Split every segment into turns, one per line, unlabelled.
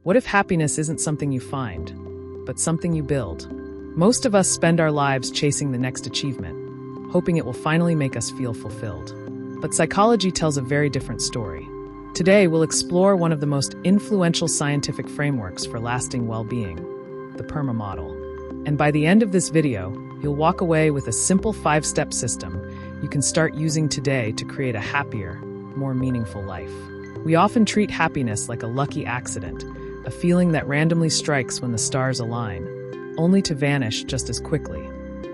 What if happiness isn't something you find, but something you build? Most of us spend our lives chasing the next achievement, hoping it will finally make us feel fulfilled. But psychology tells a very different story. Today, we'll explore one of the most influential scientific frameworks for lasting well-being, the PERMA Model. And by the end of this video, you'll walk away with a simple 5-step system you can start using today to create a happier, more meaningful life. We often treat happiness like a lucky accident, a feeling that randomly strikes when the stars align, only to vanish just as quickly.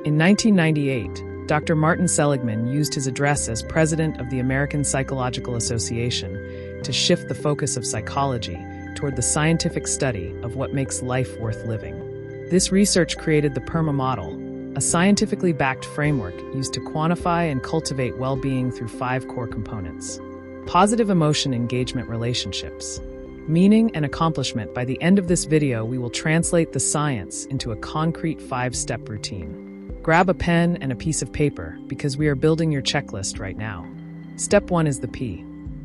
In 1998, Dr. Martin Seligman used his address as president of the American Psychological Association to shift the focus of psychology toward the scientific study of what makes life worth living. This research created the PERMA Model, a scientifically backed framework used to quantify and cultivate well-being through 5 core components: positive emotion, engagement, relationships, meaning, and accomplishment. By the end of this video, we will translate the science into a concrete 5-step routine. Grab a pen and a piece of paper because we are building your checklist right now. Step 1 is the P.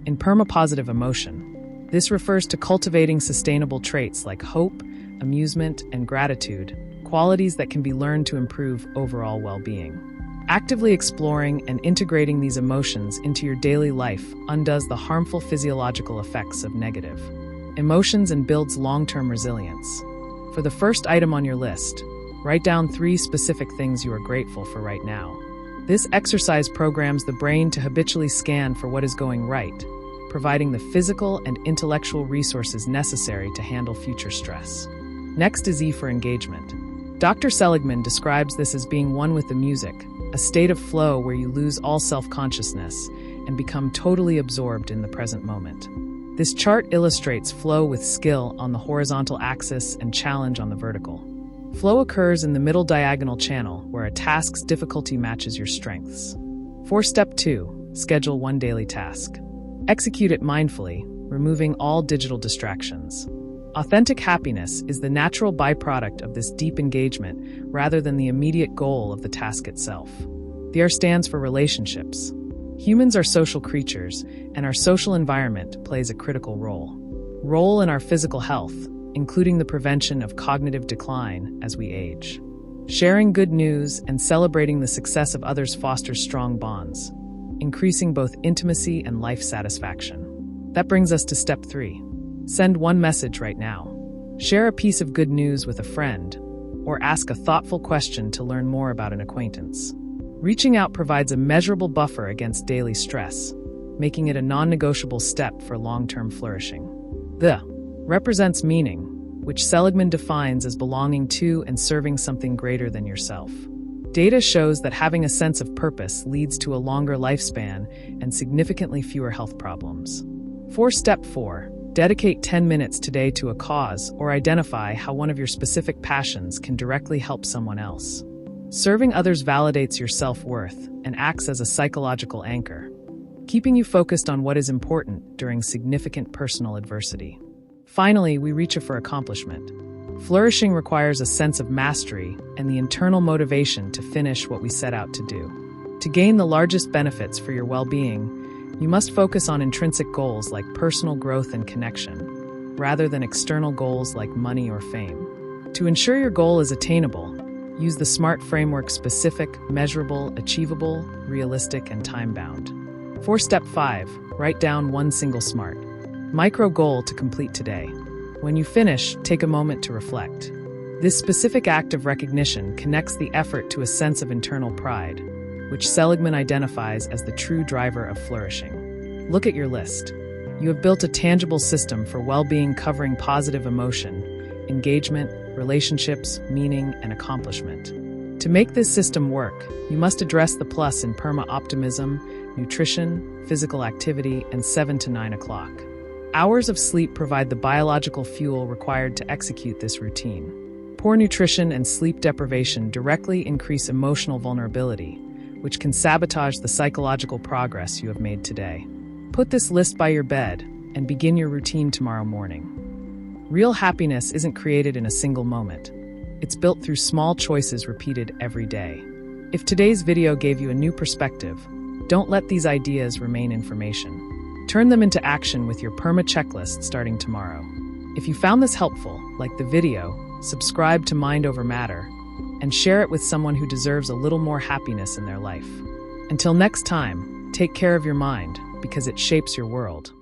In PERMA, positive emotion. This refers to cultivating sustainable traits like hope, amusement, and gratitude, qualities that can be learned to improve overall well-being. Actively exploring and integrating these emotions into your daily life undoes the harmful physiological effects of negative emotions and builds long-term resilience. For the first item on your list, write down 3 specific things you are grateful for right now. This exercise programs the brain to habitually scan for what is going right, providing the physical and intellectual resources necessary to handle future stress. Next is E for engagement. Dr. Seligman describes this as being one with the music, a state of flow where you lose all self-consciousness and become totally absorbed in the present moment. This chart illustrates flow with skill on the horizontal axis and challenge on the vertical. Flow occurs in the middle diagonal channel where a task's difficulty matches your strengths. For step 2, schedule one daily task. Execute it mindfully, removing all digital distractions. Authentic happiness is the natural byproduct of this deep engagement rather than the immediate goal of the task itself. The R stands for relationships. Humans are social creatures, and our social environment plays a critical role in our physical health, including the prevention of cognitive decline as we age. Sharing good news and celebrating the success of others fosters strong bonds, increasing both intimacy and life satisfaction. That brings us to step 3. Send one message right now. Share a piece of good news with a friend, or ask a thoughtful question to learn more about an acquaintance. Reaching out provides a measurable buffer against daily stress, making it a non-negotiable step for long-term flourishing. The represents meaning, which Seligman defines as belonging to and serving something greater than yourself. Data shows that having a sense of purpose leads to a longer lifespan and significantly fewer health problems. For step 4, dedicate 10 minutes today to a cause or identify how one of your specific passions can directly help someone else. Serving others validates your self-worth and acts as a psychological anchor, keeping you focused on what is important during significant personal adversity. Finally, we reach for accomplishment. Flourishing requires a sense of mastery and the internal motivation to finish what we set out to do. To gain the largest benefits for your well-being, you must focus on intrinsic goals like personal growth and connection, rather than external goals like money or fame. To ensure your goal is attainable, use the SMART framework: specific, measurable, achievable, realistic, and time-bound. For step 5, write down one single SMART micro goal to complete today. When you finish, take a moment to reflect. This specific act of recognition connects the effort to a sense of internal pride, which Seligman identifies as the true driver of flourishing. Look at your list. You have built a tangible system for well-being covering positive emotion, engagement, relationships, meaning, and accomplishment. To make this system work, you must address the plus in PERMA: optimism, nutrition, physical activity, and 7 to 9 o'clock. Hours of sleep provide the biological fuel required to execute this routine. Poor nutrition and sleep deprivation directly increase emotional vulnerability, which can sabotage the psychological progress you have made today. Put this list by your bed and begin your routine tomorrow morning. Real happiness isn't created in a single moment. It's built through small choices repeated every day. If today's video gave you a new perspective, don't let these ideas remain information. Turn them into action with your PERMA checklist starting tomorrow. If you found this helpful, like the video, subscribe to Mind Over Matter, and share it with someone who deserves a little more happiness in their life. Until next time, take care of your mind, because it shapes your world.